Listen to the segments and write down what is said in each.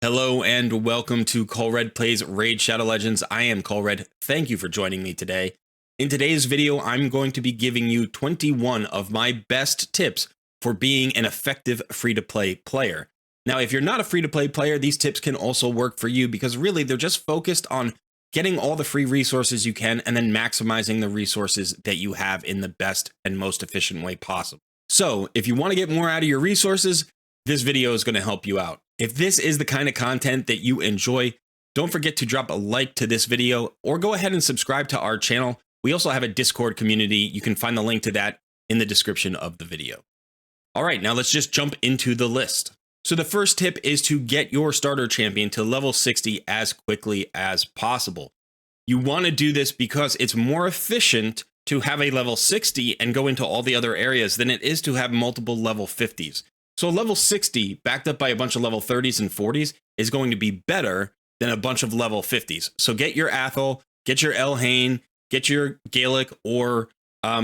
Hello and welcome to Colred Plays Raid Shadow Legends. I am Colred. Thank you for joining me today. In today's video, I'm going to be giving you 21 of my best tips for being an effective free-to-play player. Now, if you're not a free-to-play player, these tips can also work for you because really they're just focused on getting all the free resources you can and then maximizing the resources that you have in the best and most efficient way possible. So if you want to get more out of your resources, this video is going to help you out. If this is the kind of content that you enjoy, don't forget to drop a like to this video or go ahead and subscribe to our channel. We also have a Discord community. You can find the link to that in the description of the video. All right, now let's just jump into the list. So the first tip is to get your starter champion to level 60 as quickly as possible. You want to do this because it's more efficient to have a level 60 and go into all the other areas than it is to have multiple level 50s. So level 60 backed up by a bunch of level 30s and 40s is going to be better than a bunch of level 50s. So get your Athel, get your Elhain, get your Gaelic or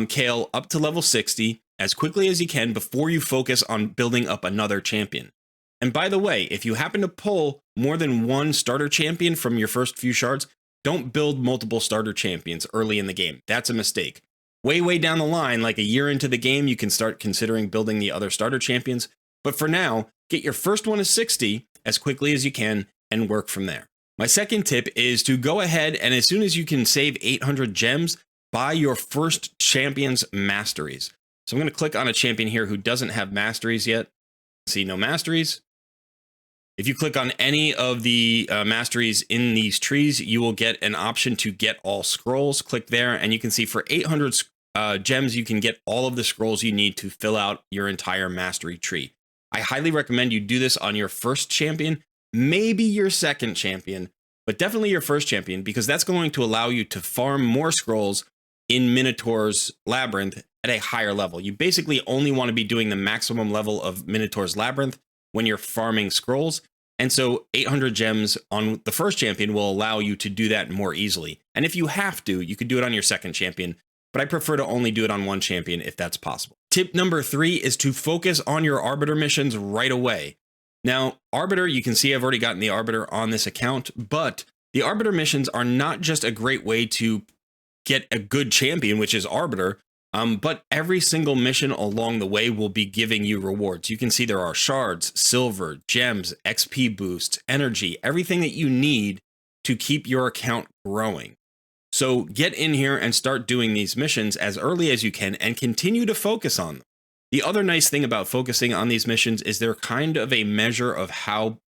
Kale up to level 60 as quickly as you can before you focus on building up another champion. And by the way, if you happen to pull more than one starter champion from your first few shards, don't build multiple starter champions early in the game. That's a mistake. Way down the line, like a year into the game, you can start considering building the other starter champions. But for now, get your first one to 60 as quickly as you can and work from there. My second tip is to go ahead and as soon as you can save 800 gems, buy your first champion's masteries. So I'm going to click on a champion here who doesn't have masteries yet. See, no masteries. If you click on any of the masteries in these trees, you will get an option to get all scrolls. Click there and you can see for 800 gems, you can get all of the scrolls you need to fill out your entire mastery tree. I highly recommend you do this on your first champion, maybe your second champion, but definitely your first champion, because that's going to allow you to farm more scrolls in Minotaur's Labyrinth at a higher level. You basically only want to be doing the maximum level of Minotaur's Labyrinth when you're farming scrolls. And so 800 gems on the first champion will allow you to do that more easily. And if you have to, you could do it on your second champion, but I prefer to only do it on one champion if that's possible. Tip number 3 is to focus on your Arbiter missions right away. Now, Arbiter, you can see I've already gotten the Arbiter on this account, but the Arbiter missions are not just a great way to get a good champion, which is Arbiter, but every single mission along the way will be giving you rewards. You can see there are shards, silver, gems, XP boosts, energy, everything that you need to keep your account growing. So get in here and start doing these missions as early as you can and continue to focus on them. The other nice thing about focusing on these missions is they're kind of a measure of how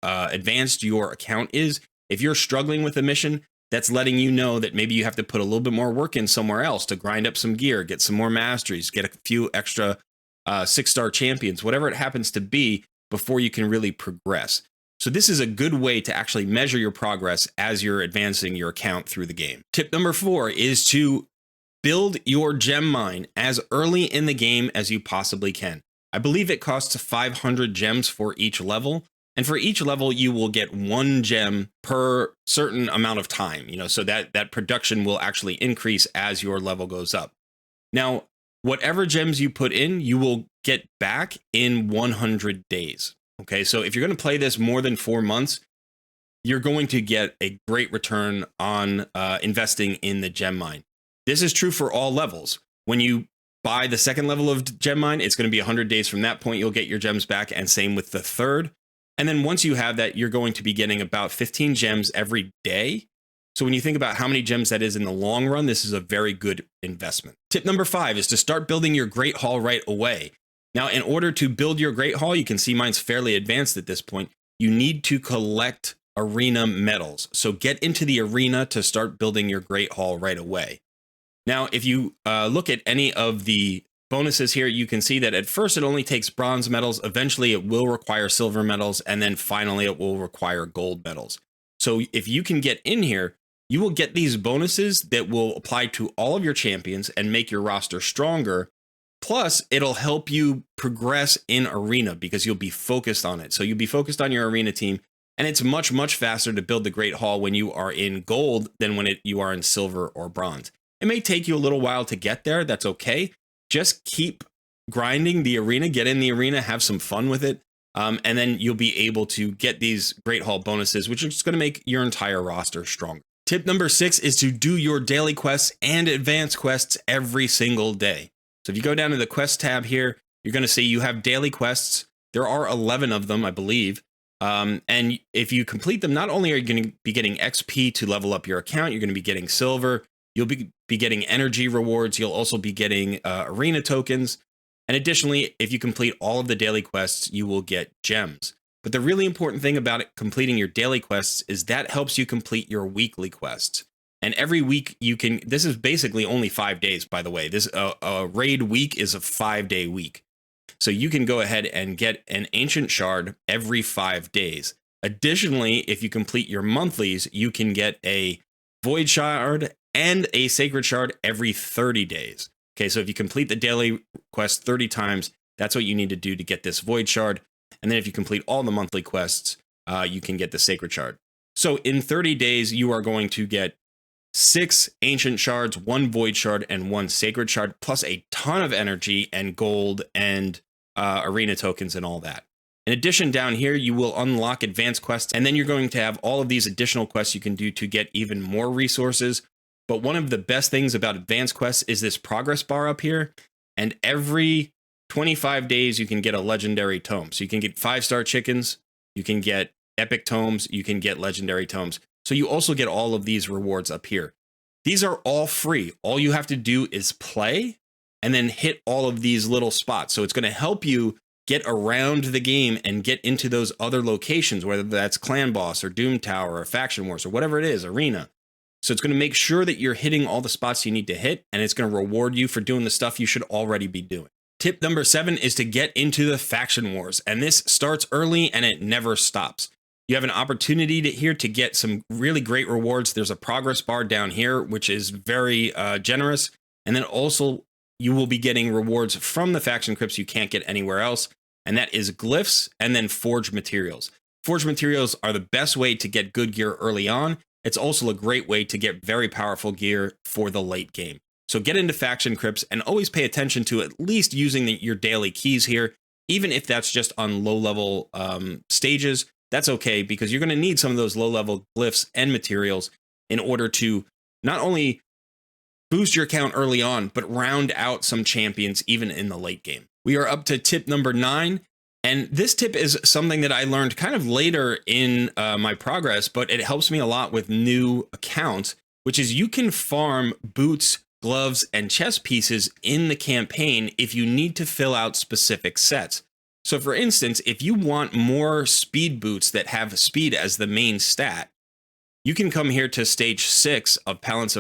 advanced your account is. If you're struggling with a mission, that's letting you know that maybe you have to put a little bit more work in somewhere else to grind up some gear, get some more masteries, get a few extra 6-star champions, whatever it happens to be, before you can really progress. So this is a good way to actually measure your progress as you're advancing your account through the game. Tip number 4 is to build your gem mine as early in the game as you possibly can. I believe it costs 500 gems for each level. And for each level, you will get 1 gem per certain amount of time, so that production will actually increase as your level goes up. Now, whatever gems you put in, you will get back in 100 days. Okay, so if you're going to play this more than 4 months, you're going to get a great return on investing in the gem mine. This is true for all levels. When you buy the second level of gem mine, it's going to be 100 days from that point, you'll get your gems back, and same with the third. And then once you have that, you're going to be getting about 15 gems every day. So when you think about how many gems that is in the long run, this is a very good investment. Tip number 5 is to start building your Great Hall right away. Now, in order to build your Great Hall, you can see mine's fairly advanced at this point. You need to collect arena medals. So get into the arena to start building your Great Hall right away. Now, if you look at any of the bonuses here, you can see that at first it only takes bronze medals. Eventually it will require silver medals. And then finally it will require gold medals. So if you can get in here, you will get these bonuses that will apply to all of your champions and make your roster stronger. Plus, it'll help you progress in arena because you'll be focused on it. So you'll be focused on your arena team. And it's much faster to build the Great Hall when you are in gold than when you are in silver or bronze. It may take you a little while to get there. That's okay. Just keep grinding the arena, get in the arena, have some fun with it. And then you'll be able to get these Great Hall bonuses, which is just going to make your entire roster stronger. Tip number 6 is to do your daily quests and advanced quests every single day. So if you go down to the quest tab here, you're going to see you have daily quests. There are 11 of them, I believe. And if you complete them, not only are you going to be getting XP to level up your account, you're going to be getting silver, you'll be getting energy rewards, you'll also be getting arena tokens. And additionally, if you complete all of the daily quests, you will get gems. But the really important thing about completing your daily quests is that helps you complete your weekly quests. And every week you can, this is basically only 5 days, by the way. This a raid week is a 5-day week. So you can go ahead and get an ancient shard every 5 days. Additionally, if you complete your monthlies, you can get a void shard and a sacred shard every 30 days. Okay, so if you complete the daily quest 30 times, that's what you need to do to get this void shard. And then if you complete all the monthly quests, you can get the sacred shard. So in 30 days, you are going to get 6 ancient shards, 1 void shard, and 1 sacred shard, plus a ton of energy and gold and arena tokens and all that. In addition, down here, you will unlock advanced quests, and then you're going to have all of these additional quests you can do to get even more resources. But one of the best things about advanced quests is this progress bar up here. And every 25 days, you can get a legendary tome. So you can get 5-star chickens, you can get epic tomes, you can get legendary tomes. So you also get all of these rewards up here. These are all free. All you have to do is play and then hit all of these little spots. So it's going to help you get around the game and get into those other locations, whether that's Clan Boss or Doom Tower or Faction Wars or whatever it is, Arena. So it's going to make sure that you're hitting all the spots you need to hit, and it's going to reward you for doing the stuff you should already be doing. Tip number 7 is to get into the Faction Wars, and this starts early and it never stops. You have an opportunity here to get some really great rewards. There's a progress bar down here, which is very generous. And then also you will be getting rewards from the faction crypts you can't get anywhere else. And that is glyphs and then forged materials. Forged materials are the best way to get good gear early on. It's also a great way to get very powerful gear for the late game. So get into faction crypts and always pay attention to at least using your daily keys here, even if that's just on low level stages. That's okay, because you're going to need some of those low level glyphs and materials in order to not only boost your account early on, but round out some champions even in the late game. We are up to tip number 9. And this tip is something that I learned kind of later in my progress, but it helps me a lot with new accounts, which is you can farm boots, gloves, and chest pieces in the campaign if you need to fill out specific sets. So for instance, if you want more speed boots that have speed as the main stat, you can come here to stage 6 of Palace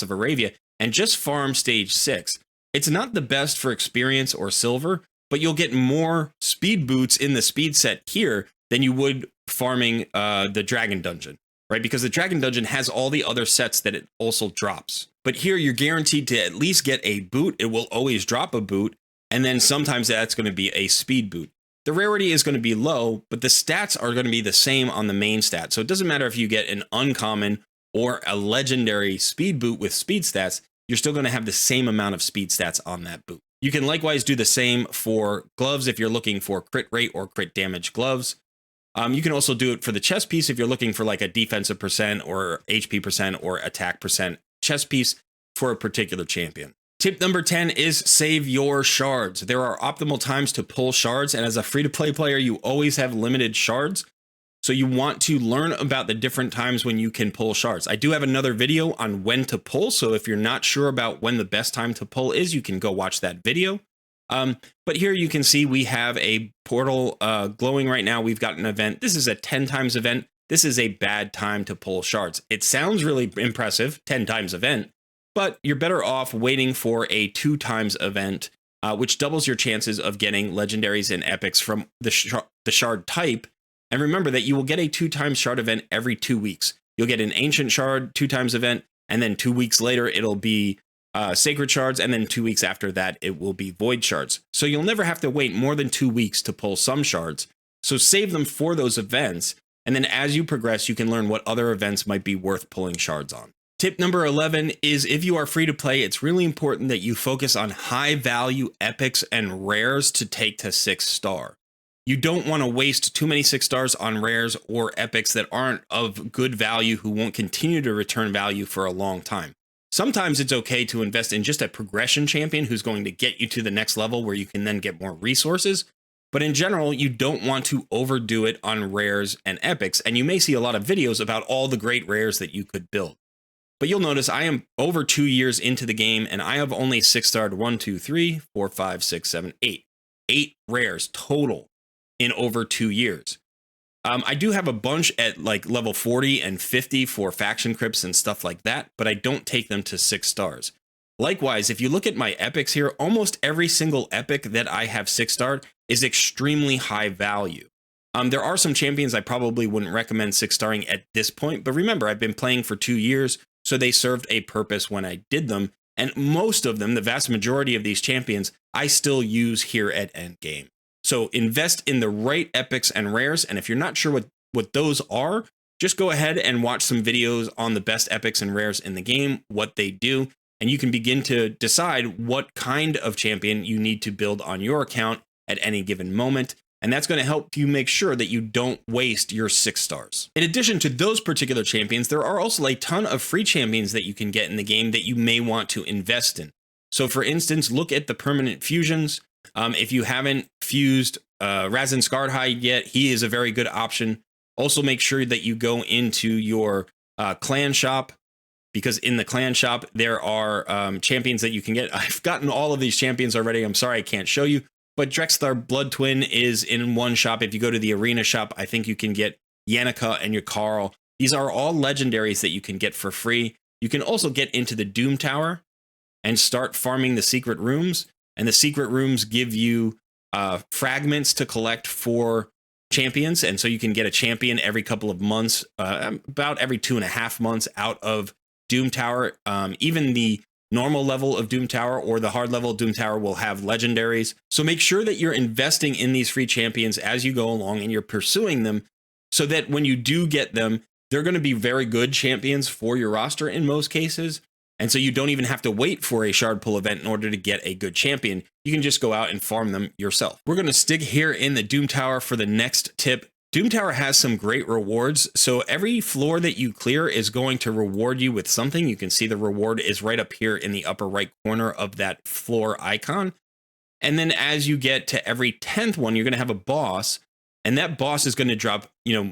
of Arabia and just farm stage 6. It's not the best for experience or silver, but you'll get more speed boots in the speed set here than you would farming the Dragon Dungeon, right? Because the Dragon Dungeon has all the other sets that it also drops. But here you're guaranteed to at least get a boot. It will always drop a boot. And then sometimes that's going to be a speed boot. The rarity is going to be low, but the stats are going to be the same on the main stat. So it doesn't matter if you get an uncommon or a legendary speed boot with speed stats, you're still going to have the same amount of speed stats on that boot. You can likewise do the same for gloves if you're looking for crit rate or crit damage gloves. You can also do it for the chest piece if you're looking for like a defensive percent or HP percent or attack percent chest piece for a particular champion. Tip number 10 is save your shards. There are optimal times to pull shards, and as a free-to-play player, you always have limited shards. So you want to learn about the different times when you can pull shards. I do have another video on when to pull, so if you're not sure about when the best time to pull is, you can go watch that video. But here you can see we have a portal glowing right now. We've got an event. This is a 10 times event. This is a bad time to pull shards. It sounds really impressive, 10 times event, but you're better off waiting for a 2 times event, which doubles your chances of getting legendaries and epics from the shard type. And remember that you will get a 2 times shard event every 2 weeks. You'll get an ancient shard 2 times event, and then 2 weeks later, it'll be sacred shards, and then 2 weeks after that, it will be void shards. So you'll never have to wait more than 2 weeks to pull some shards. So save them for those events. And then as you progress, you can learn what other events might be worth pulling shards on. Tip number 11 is if you are free to play, it's really important that you focus on high value epics and rares to take to 6 star. you don't want to waste too many 6 stars on rares or epics that aren't of good value, who won't continue to return value for a long time. Sometimes it's okay to invest in just a progression champion who's going to get you to the next level where you can then get more resources. But in general, you don't want to overdo it on rares and epics, and you may see a lot of videos about all the great rares that you could build. But you'll notice I am over 2 years into the game, and I have only 6-starred 1, 2, 3, 4, 5, 6, 7, 8. 8 rares total in over 2 years. I do have a bunch at like level 40 and 50 for faction crypts and stuff like that, but I don't take them to 6 stars. Likewise, if you look at my epics here, almost every single epic that I have 6-starred is extremely high value. There are some champions I probably wouldn't recommend 6-starring at this point, but remember, I've been playing for 2 years, so they served a purpose when I did them, and most of them, the vast majority of these champions, I still use here at endgame. So invest in the right epics and rares, and if you're not sure what those are, just go ahead and watch some videos on the best epics and rares in the game, what they do, and you can begin to decide what kind of champion you need to build on your account at any given moment. And that's going to help you make sure that you don't waste your 6 stars. In addition to those particular champions, there are also a ton of free champions that you can get in the game that you may want to invest in. So for instance, look at the permanent fusions. If you haven't fused Razin Scarhide yet, he is a very good option. Also make sure that you go into your clan shop, because in the clan shop, there are champions that you can get. I've gotten all of these champions already. I'm sorry I can't show you. But Drexthar Blood Twin is in one shop. If you go to the arena shop, I think you can get Yannicka and your Carl. These are all legendaries that you can get for free. You can also get into the Doom Tower and start farming the secret rooms. And the secret rooms give you fragments to collect for champions. And so you can get a champion every couple of months, about every 2.5 months out of Doom Tower. Even the normal level of Doom Tower or the hard level of Doom Tower will have legendaries. So make sure that you're investing in these free champions as you go along and you're pursuing them, so that when you do get them, they're going to be very good champions for your roster in most cases. And so you don't even have to wait for a shard pull event in order to get a good champion. You can just go out and farm them yourself. We're going to stick here in the Doom Tower for the next tip. Doom Tower has some great rewards. So every floor that you clear is going to reward you with something. You can see the reward is right up here in the upper right corner of that floor icon. And then as you get to every 10th one, you're going to have a boss. And that boss is going to drop,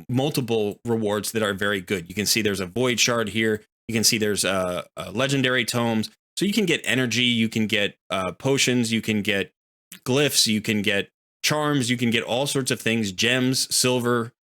multiple rewards that are very good. You can see there's a void shard here. You can see there's legendary tomes. So you can get energy, you can get potions, you can get glyphs, you can get charms, you can get all sorts of things, gems, silver.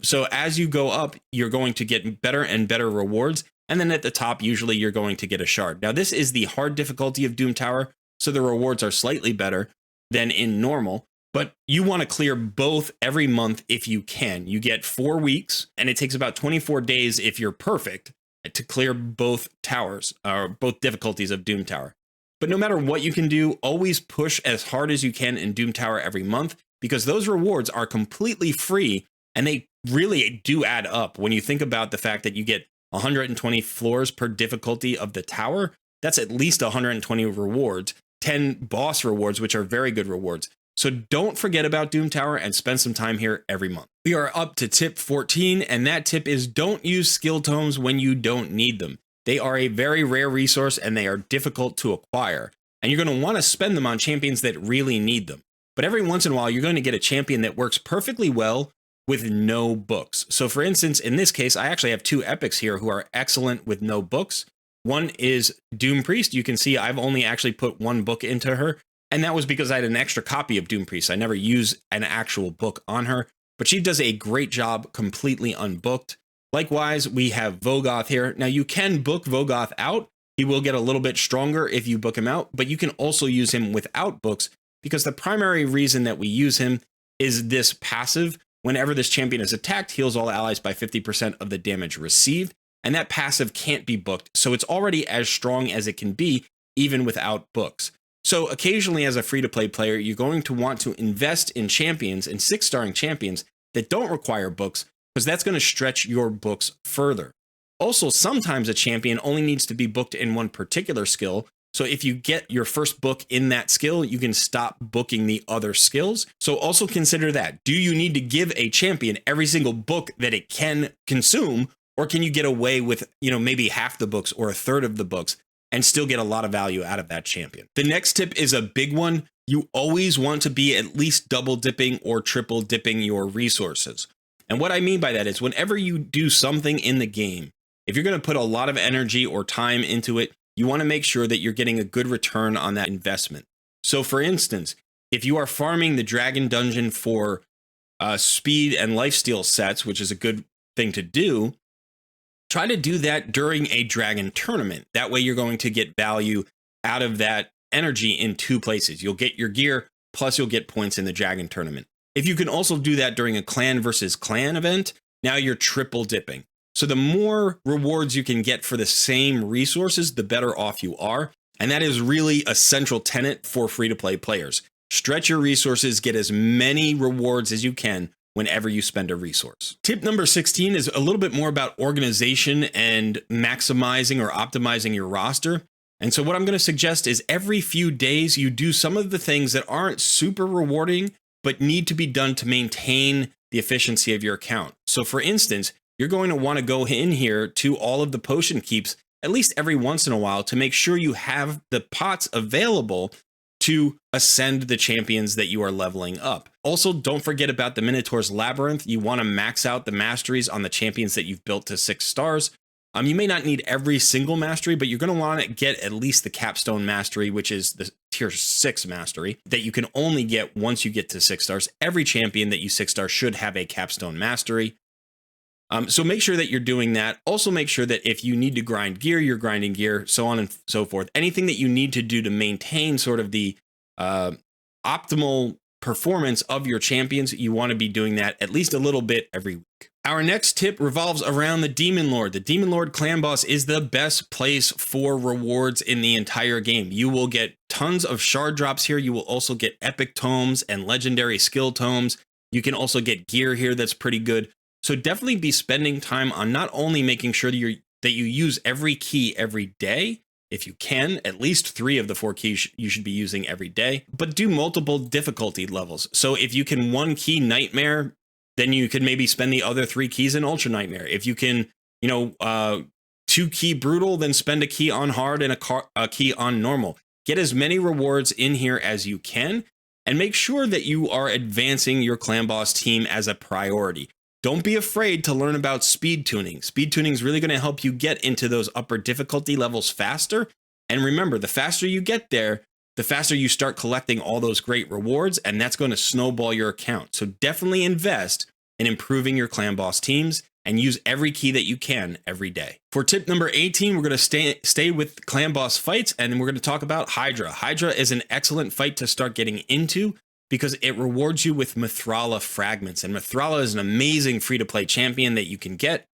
So as you go up, you're going to get better and better rewards. And then at the top, usually you're going to get a shard. Now, this is the hard difficulty of Doom Tower, so the rewards are slightly better than in normal. But you want to clear both every month if you can. You get 4 weeks, and it takes about 24 days if you're perfect to clear both towers, or both difficulties of Doom Tower. But no matter what you can do, always push as hard as you can in Doom Tower every month, because those rewards are completely free, and they really do add up. When you think about the fact that you get 120 floors per difficulty of the tower, that's at least 120 rewards, 10 boss rewards, which are very good rewards. So don't forget about Doom Tower and spend some time here every month. We are up to tip 14, and that tip is don't use skill tomes when you don't need them. They are a very rare resource and they are difficult to acquire. And you're going to want to spend them on champions that really need them. But every once in a while, you're going to get a champion that works perfectly well with no books. So for instance, in this case, I actually have 2 epics here who are excellent with no books. One is Doom Priest. You can see I've only actually put 1 book into her. And that was because I had an extra copy of Doom Priest. I never use an actual book on her, but she does a great job completely unbooked. Likewise, we have Vogoth here. Now you can book Vogoth out. He will get a little bit stronger if you book him out, but you can also use him without books, because the primary reason that we use him is this passive. Whenever this champion is attacked, heals all allies by 50% of the damage received. And that passive can't be booked. So it's already as strong as it can be, even without books. So occasionally as a free-to-play player, you're going to want to invest in champions, in 6-starring champions that don't require books, because that's going to stretch your books further. Also, sometimes a champion only needs to be booked in one particular skill. So if you get your first book in that skill, you can stop booking the other skills. So also consider that. Do you need to give a champion every single book that it can consume? Or can you get away with, maybe half the books or a third of the books and still get a lot of value out of that champion? The next tip is a big one. You always want to be at least double dipping or triple dipping your resources. And what I mean by that is whenever you do something in the game, if you're going to put a lot of energy or time into it, you want to make sure that you're getting a good return on that investment. So for instance, if you are farming the Dragon Dungeon for speed and lifesteal sets, which is a good thing to do, try to do that during a Dragon tournament. That way you're going to get value out of that energy in two places. You'll get your gear, plus you'll get points in the Dragon tournament. If you can also do that during a clan versus clan event, now you're triple dipping. So the more rewards you can get for the same resources, the better off you are. And that is really a central tenet for free-to-play players. Stretch your resources, get as many rewards as you can whenever you spend a resource. Tip number 16 is a little bit more about organization and maximizing or optimizing your roster. And so what I'm going to suggest is every few days you do some of the things that aren't super rewarding, but need to be done to maintain the efficiency of your account. So for instance, you're going to want to go in here to all of the potion keeps at least every once in a while to make sure you have the pots available to ascend the champions that you are leveling up. Also, don't forget about the Minotaur's Labyrinth. You want to max out the masteries on the champions that you've built to 6 stars. You may not need every single mastery, but you're going to want to get at least the capstone mastery, which is the tier 6 mastery that you can only get once you get to 6 stars. Every champion that you 6 star should have a capstone mastery. So make sure that you're doing that. Also make sure that if you need to grind gear, you're grinding gear, so on and so forth. Anything that you need to do to maintain sort of the optimal performance of your champions, you want to be doing that at least a little bit every week. Our next tip revolves around the Demon Lord. The Demon Lord clan boss is the best place for rewards in the entire game. You will get tons of shard drops here. You will also get epic tomes and legendary skill tomes. You can also get gear here that's pretty good. So definitely be spending time on not only making sure that you use every key every day, if you can, at least 3 of the 4 keys you should be using every day, but do multiple difficulty levels. So if you can 1 key Nightmare, then you could maybe spend the other 3 keys in Ultra Nightmare. If you can, 2 key Brutal, then spend a key on Hard and a key on Normal. Get as many rewards in here as you can, and make sure that you are advancing your clan boss team as a priority. Don't be afraid to learn about speed tuning. Speed tuning is really going to help you get into those upper difficulty levels faster. And remember, the faster you get there, the faster you start collecting all those great rewards, and that's going to snowball your account. So definitely invest in improving your clan boss teams and use every key that you can every day. For tip number 18, we're going to stay with clan boss fights, and then we're going to talk about Hydra. Hydra is an excellent fight to start getting into, because it rewards you with Mithrala fragments. And Mithrala is an amazing free-to-play champion that you can get.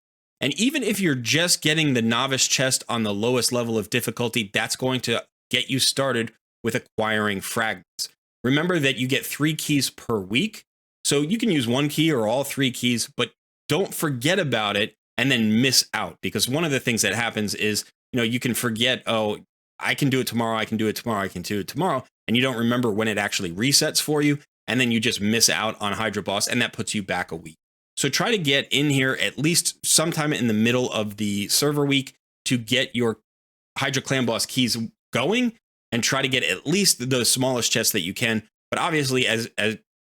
And even if you're just getting the novice chest on the lowest level of difficulty, that's going to get you started with acquiring fragments. Remember that you get 3 keys per week. So you can use 1 key or all 3 keys, but don't forget about it and then miss out. Because one of the things that happens is, you can forget, oh, I can do it tomorrow, I can do it tomorrow, I can do it tomorrow. And you don't remember when it actually resets for you, and then you just miss out on Hydra boss, and that puts you back a week. So try to get in here at least sometime in the middle of the server week to get your Hydra clan boss keys going, and try to get at least the smallest chests that you can. But obviously,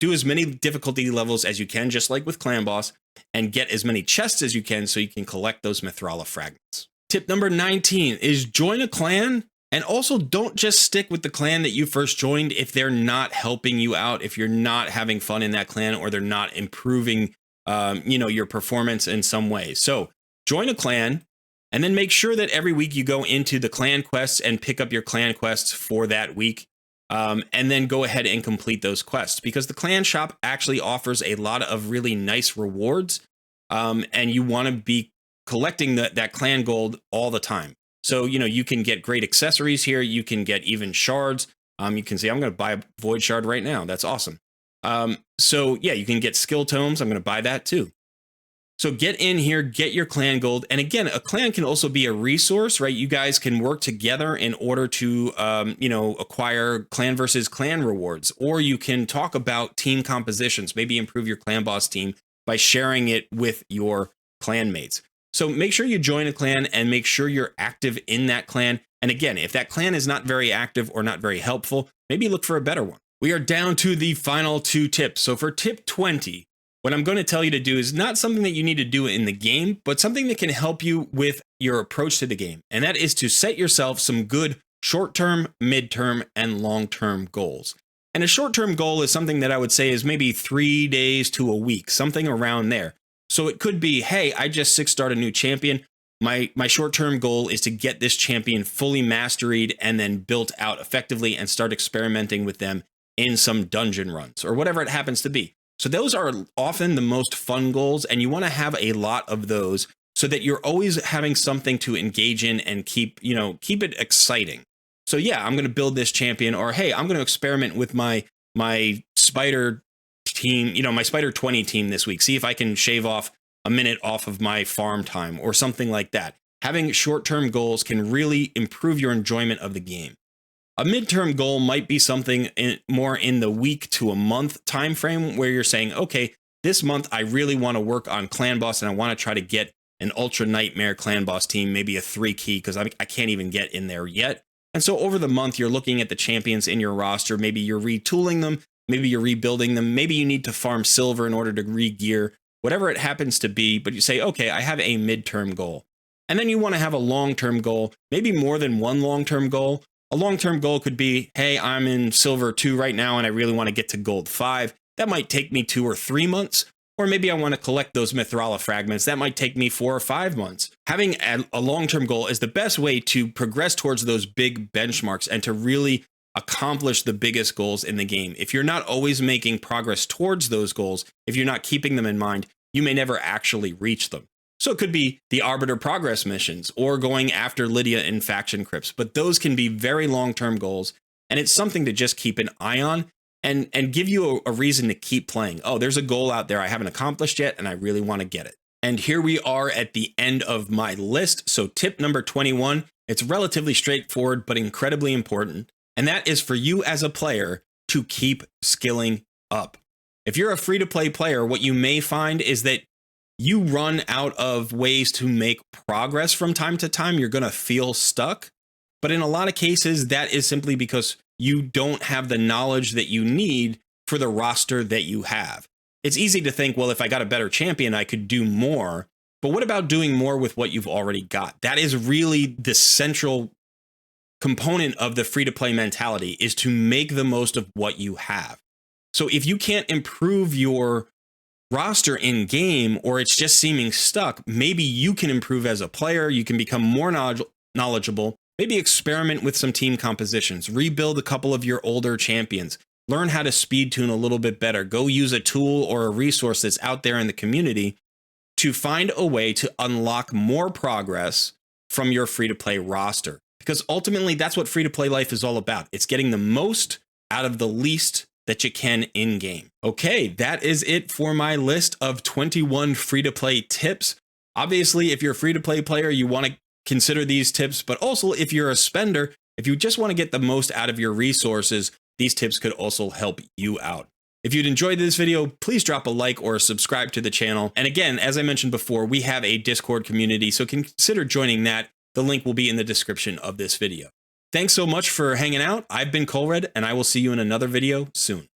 do as many difficulty levels as you can, just like with clan boss, and get as many chests as you can so you can collect those Mithrala fragments. Tip number 19 is join a clan. And also, don't just stick with the clan that you first joined if they're not helping you out, if you're not having fun in that clan, or they're not improving, your performance in some way. So join a clan, and then make sure that every week you go into the clan quests and pick up your clan quests for that week, and then go ahead and complete those quests, because the clan shop actually offers a lot of really nice rewards, and you want to be collecting that clan gold all the time. So, you can get great accessories here. You can get even shards. You can see I'm going to buy a void shard right now. That's awesome. So yeah, you can get skill tomes. I'm going to buy that too. So get in here, get your clan gold. And again, a clan can also be a resource, right? You guys can work together in order to, acquire clan versus clan rewards, or you can talk about team compositions, maybe improve your clan boss team by sharing it with your clan mates. So make sure you join a clan and make sure you're active in that clan. And again, if that clan is not very active or not very helpful, maybe look for a better one. We are down to the final 2 tips. So for tip 20, what I'm going to tell you to do is not something that you need to do in the game, but something that can help you with your approach to the game. And that is to set yourself some good short-term, mid-term, and long-term goals. And a short-term goal is something that I would say is maybe 3 days to a week, something around there. So it could be, hey, I just 6-starred a new champion. My short-term goal is to get this champion fully masteried and then built out effectively and start experimenting with them in some dungeon runs or whatever it happens to be. So those are often the most fun goals, and you want to have a lot of those so that you're always having something to engage in and keep it exciting. So yeah, I'm going to build this champion, or hey, I'm going to experiment with my spider team, my spider 20 team this week. See if I can shave off a minute off of my farm time or something like that. Having short-term goals can really improve your enjoyment of the game. A midterm goal might be something more in the week to a month time frame where you're saying, okay, this month I really want to work on clan boss and I want to try to get an ultra nightmare clan boss team, maybe a 3 key, because I can't even get in there yet. And so over the month, you're looking at the champions in your roster. Maybe you're retooling them. Maybe you're rebuilding them. Maybe you need to farm silver in order to re-gear, whatever it happens to be. But you say, okay, I have a midterm goal. And then you want to have a long-term goal, maybe more than one long-term goal. A long-term goal could be, hey, I'm in silver 2 right now, and I really want to get to gold 5. That might take me 2 or 3 months. Or maybe I want to collect those Mithrala fragments. That might take me 4 or 5 months. Having a long-term goal is the best way to progress towards those big benchmarks and to really accomplish the biggest goals in the game. If you're not always making progress towards those goals, if you're not keeping them in mind, you may never actually reach them. So it could be the Arbiter progress missions or going after Lydia in faction crypts, but those can be very long-term goals, and it's something to just keep an eye on and give you a reason to keep playing. Oh, there's a goal out there I haven't accomplished yet, and I really want to get it. And here we are at the end of my list. So tip number 21, it's relatively straightforward, but incredibly important. And that is for you as a player to keep skilling up. If you're a free-to-play player, what you may find is that you run out of ways to make progress from time to time. You're going to feel stuck. But in a lot of cases, that is simply because you don't have the knowledge that you need for the roster that you have. It's easy to think, well, if I got a better champion, I could do more. But what about doing more with what you've already got? That is really the central component of the free-to-play mentality, is to make the most of what you have. So if you can't improve your roster in game, or it's just seeming stuck, maybe you can improve as a player. You can become more knowledgeable, maybe experiment with some team compositions, rebuild a couple of your older champions, learn how to speed tune a little bit better, go use a tool or a resource that's out there in the community to find a way to unlock more progress from your free-to-play roster. Because ultimately, that's what free-to-play life is all about. It's getting the most out of the least that you can in-game. Okay, that is it for my list of 21 free-to-play tips. Obviously, if you're a free-to-play player, you want to consider these tips, but also if you're a spender, if you just want to get the most out of your resources, these tips could also help you out. If you'd enjoyed this video, please drop a like or subscribe to the channel. And again, as I mentioned before, we have a Discord community, so consider joining that. The link will be in the description of this video. Thanks so much for hanging out. I've been Colred, and I will see you in another video soon.